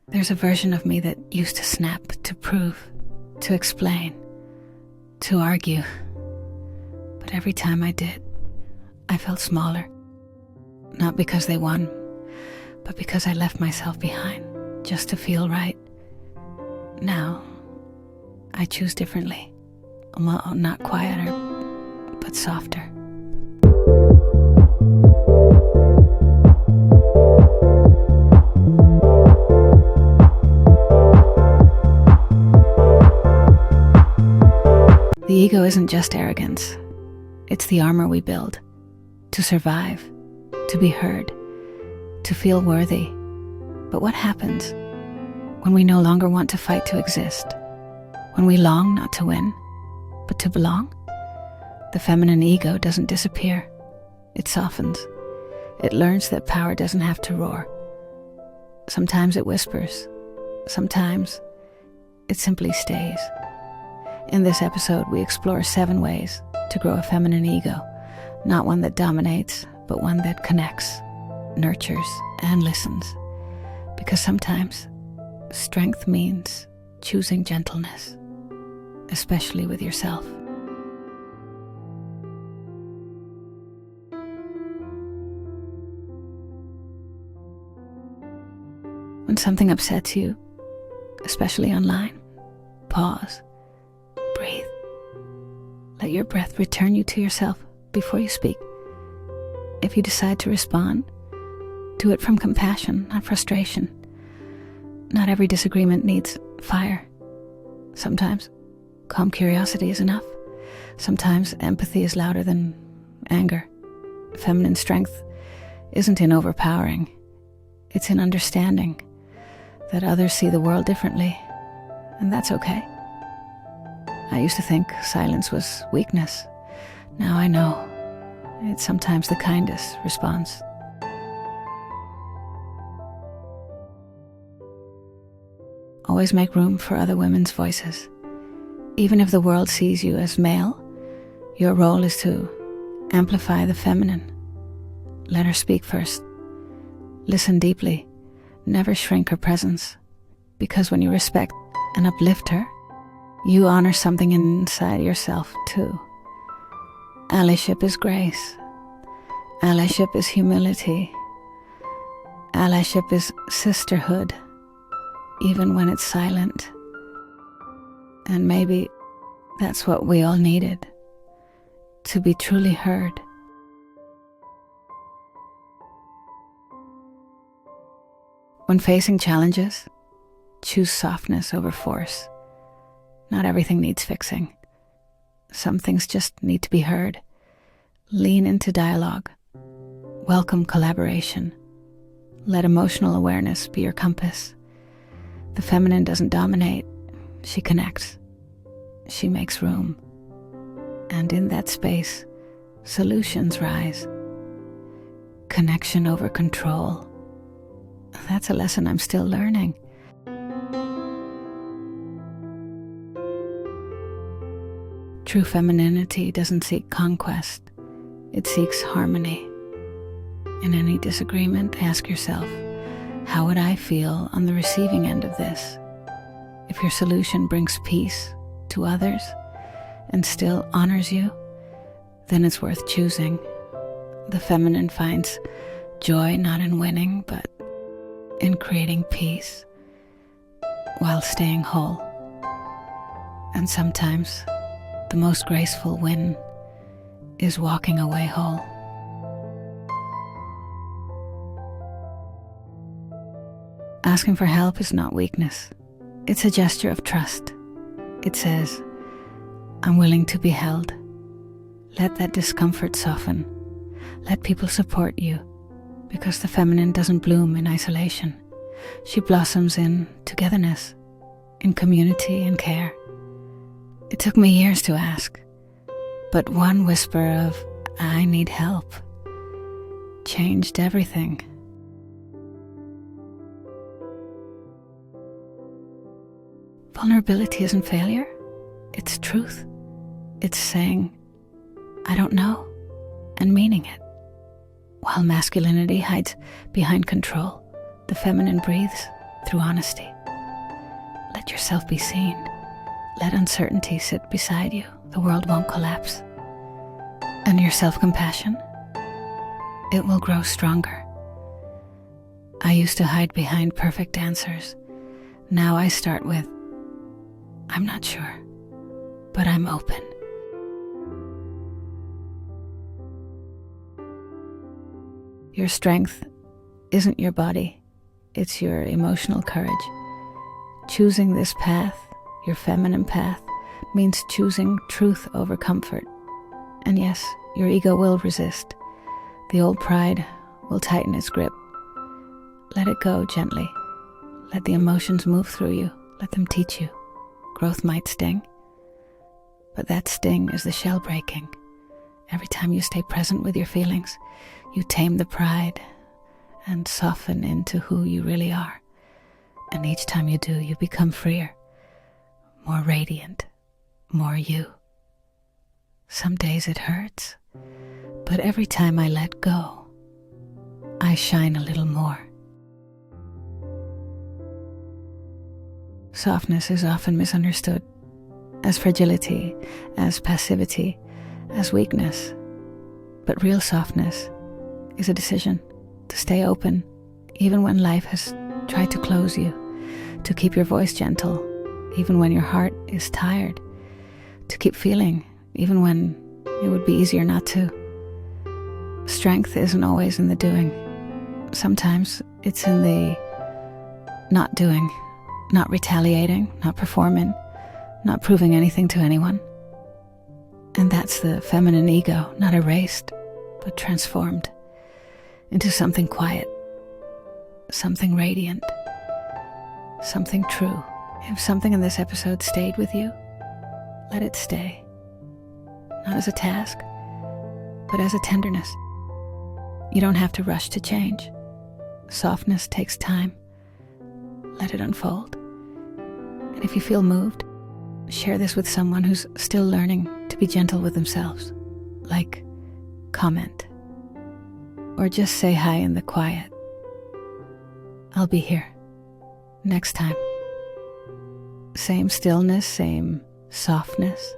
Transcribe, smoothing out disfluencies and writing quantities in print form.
There's a version of me that used to snap, to prove, to explain, to argue. But every time I did, I felt smaller. Not because they won, but because I left myself behind just to feel right. Now, I choose differently. Well, not quieter, but softer. The ego isn't just arrogance. It's the armor we build to survive, to be heard, to feel worthy. But what happens when we no longer want to fight to exist? When we long not to win, but to belong? The feminine ego doesn't disappear. It softens. It learns that power doesn't have to roar. Sometimes it whispers. Sometimes it simply stays. In this episode, we explore 7 ways to grow a feminine ego, not one that dominates, but one that connects, nurtures, and listens. Because sometimes strength means choosing gentleness, especially with yourself. When something upsets you, especially online, pause. Breathe. Let your breath return you to yourself before you speak. If you decide to respond, do it from compassion, not frustration. Not every disagreement needs fire. Sometimes calm curiosity is enough. Sometimes empathy is louder than anger. Feminine strength isn't in overpowering. It's in understanding that others see the world differently, and that's okay. I used to think silence was weakness. Now I know it's sometimes the kindest response. Always make room for other women's voices. Even if the world sees you as male, your role is to amplify the feminine. Let her speak first. Listen deeply. Never shrink her presence. Because when you respect and uplift her, you honor something inside yourself too. Allyship is grace. Allyship is humility. Allyship is sisterhood, even when it's silent. And maybe that's what we all needed, to be truly heard. When facing challenges, choose softness over force. Not everything needs fixing. Some things just need to be heard. Lean into dialogue. Welcome collaboration. Let emotional awareness be your compass. The feminine doesn't dominate. She connects. She makes room. And in that space, solutions rise. Connection over control. That's a lesson I'm still learning. True femininity doesn't seek conquest. It seeks harmony. In any disagreement, ask yourself, how would I feel on the receiving end of this? If your solution brings peace to others and still honors you, then it's worth choosing. The feminine finds joy not in winning, but in creating peace while staying whole. And sometimes the most graceful win is walking away whole. Asking for help is not weakness. It's a gesture of trust. It says, I'm willing to be held. Let that discomfort soften. Let people support you, because the feminine doesn't bloom in isolation. She blossoms in togetherness, in community and care. It took me years to ask, but one whisper of, I need help, changed everything. Vulnerability isn't failure, it's truth. It's saying, I don't know, and meaning it. While masculinity hides behind control, the feminine breathes through honesty. Let yourself be seen. Let uncertainty sit beside you. The world won't collapse. And your self-compassion, it will grow stronger. I used to hide behind perfect answers. Now I start with, I'm not sure, but I'm open. Your strength isn't your body, it's your emotional courage. Choosing this path, your feminine path, means choosing truth over comfort. And yes, your ego will resist. The old pride will tighten its grip. Let it go gently. Let the emotions move through you. Let them teach you. Growth might sting, but that sting is the shell breaking. Every time you stay present with your feelings, you tame the pride and soften into who you really are. And each time you do, you become freer, more radiant, more you. Some days it hurts, but every time I let go, I shine a little more. Softness is often misunderstood as fragility, as passivity, as weakness. But real softness is a decision to stay open, even when life has tried to close you, to keep your voice gentle, even when your heart is tired, to keep feeling, even when it would be easier not to. Strength isn't always in the doing. Sometimes it's in the not doing, not retaliating, not performing, not proving anything to anyone. And that's the feminine ego, not erased, but transformed into something quiet, something radiant, something true. If something in this episode stayed with you, let it stay. Not as a task, but as a tenderness. You don't have to rush to change. Softness takes time. Let it unfold. And if you feel moved, share this with someone who's still learning to be gentle with themselves. Like, comment, or just say hi in the quiet. I'll be here next time. Same stillness, same softness,